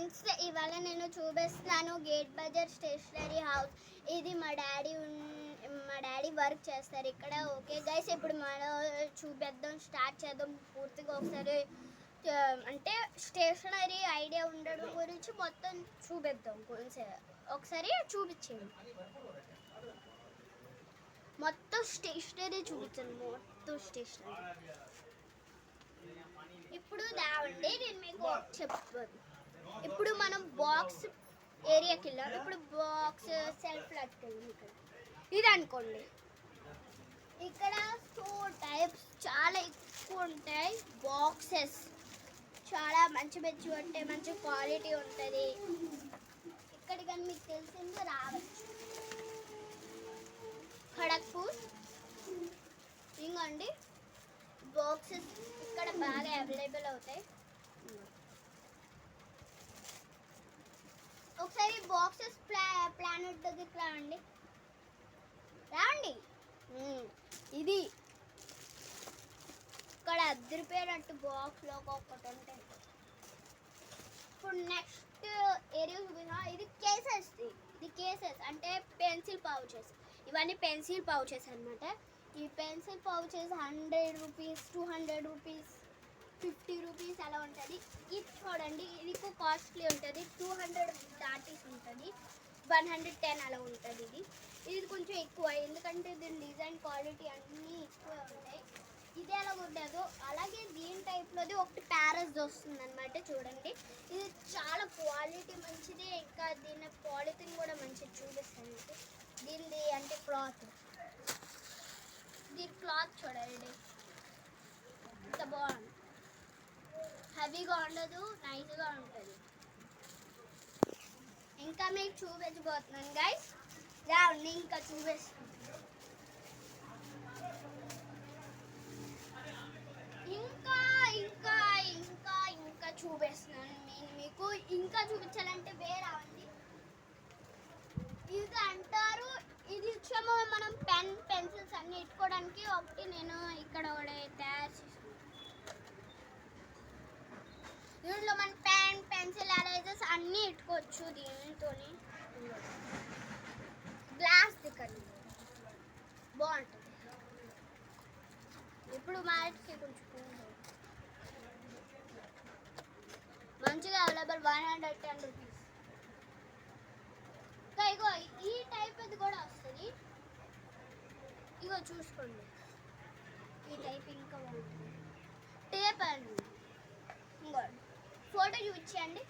Friends, ఇవాళ నేను చూపిస్తున్నాను గేట్ బజార్ స్టేషనరీ హౌస్. ఇది మా డాడీ వర్క్ చేస్తారు ఇక్కడ. ఓకే గైస్, ఇప్పుడు మనం చూపిద్దాం, స్టార్ట్ చేద్దాం పూర్తిగా. ఒకసారి అంటే స్టేషనరీ ఐడియా ఉండడం గురించి మొత్తం చూపిద్దాం. ఒకసారి చూపించేయండి, మొత్తం స్టేషనరీ చూపించండి, మొత్తం స్టేషనరీ. ఇప్పుడు దావండి, నేను మీకు చెప్తాను. ఇప్పుడు మనం బాక్స్ ఏరియాకి వెళ్ళాలి. ఇప్పుడు బాక్స్ సెల్ఫ్ లట్టుకెళ్ళాం. ఇక్కడ ఇది అనుకోండి, ఇక్కడ 2 టైప్స్ చాలా ఎక్కువ ఉంటాయి. బాక్సెస్ చాలా మంచి ఉంటాయి, మంచి క్వాలిటీ ఉంటుంది. ఇక్కడ కానీ మీకు తెలిసిందో రావచ్చు, ఖడగ్పూర్. ఇంకోండి బాక్సెస్ ఇక్కడ బాగా అవైలబుల్ అవుతాయి. ఒకసారి బాక్సెస్ ప్లానెట్ దగ్గరికి రాండి. ఇది ఇక్కడ అద్దరిపోయినట్టు బాక్స్లో ఒకటి ఉంటాయి. ఇప్పుడు నెక్స్ట్ ఏరియా చూపినా, ఇది కేసెస్. ఇది కేసెస్ అంటే పెన్సిల్ పౌచెస్. ఇవన్నీ పెన్సిల్ పౌచెస్ అనమాట. ఈ pencil pouches 100 rupees, 200 rupees, 50 rupees అలా ఉంటుంది. ఇది చూడండి, ఇది ఎక్కువ కాస్ట్లీ ఉంటుంది. 200 దాటీస్ ఉంటుంది, 110 అలా ఉంటుంది. ఇది కొంచెం ఎక్కువ, ఎందుకంటే దీని డిజైన్ క్వాలిటీ అన్నీ ఎక్కువ ఉంటాయి. ఇది ఎలా ఉండదు. అలాగే దీని టైప్లోది ఒకటి ప్యారస్ వస్తుంది అనమాట. చూడండి, ఇది చాలా క్వాలిటీ మంచిది. ఇంకా దీని పాలిథిన్ కూడా మంచిది. చూపిస్తాను దీనిది అంటే క్లాత్. దీని క్లాత్ చూడండి ఎంత బాగుంది, హెవీగా ఉండదు, నైస్గా ఉంటుంది. ఇంకా మీకు చూపించబోతున్నాను గైస్, రావండి ఇంకా చూపిస్తాను. ఇంకా ఇంకా ఇంకా ఇంకా చూపిస్తున్నాను. నేను మీకు ఇంకా చూపించాలంటే రావండి. ఇది అంటారు, ఇది ఇచ్చాము మనం పెన్సిల్స్ అన్ని ఇట్టుకోవడానికి. ఒకటి నేను ఇక్కడ ఒకటి తయారు చేసాను. దీంట్లో మన పెన్సిల్ ఎరేజర్స్ అన్నీ ఇట్టుకోవచ్చు. దీంతో గ్లాస్ దిక్కండి బాగుంటుంది. ఇప్పుడు మార్కెట్కి కొంచెం మంచిగా అవైలబుల్, 110 రూపీస్. ఇగో ఈ టైప్ ఇది కూడా వస్తుంది. ఇగో చూసుకోండి, ఈ టైప్ ఇంకా బాగుంటుంది. టేప్ అండి. ఇంకోటి ఫోటో చూపించండి.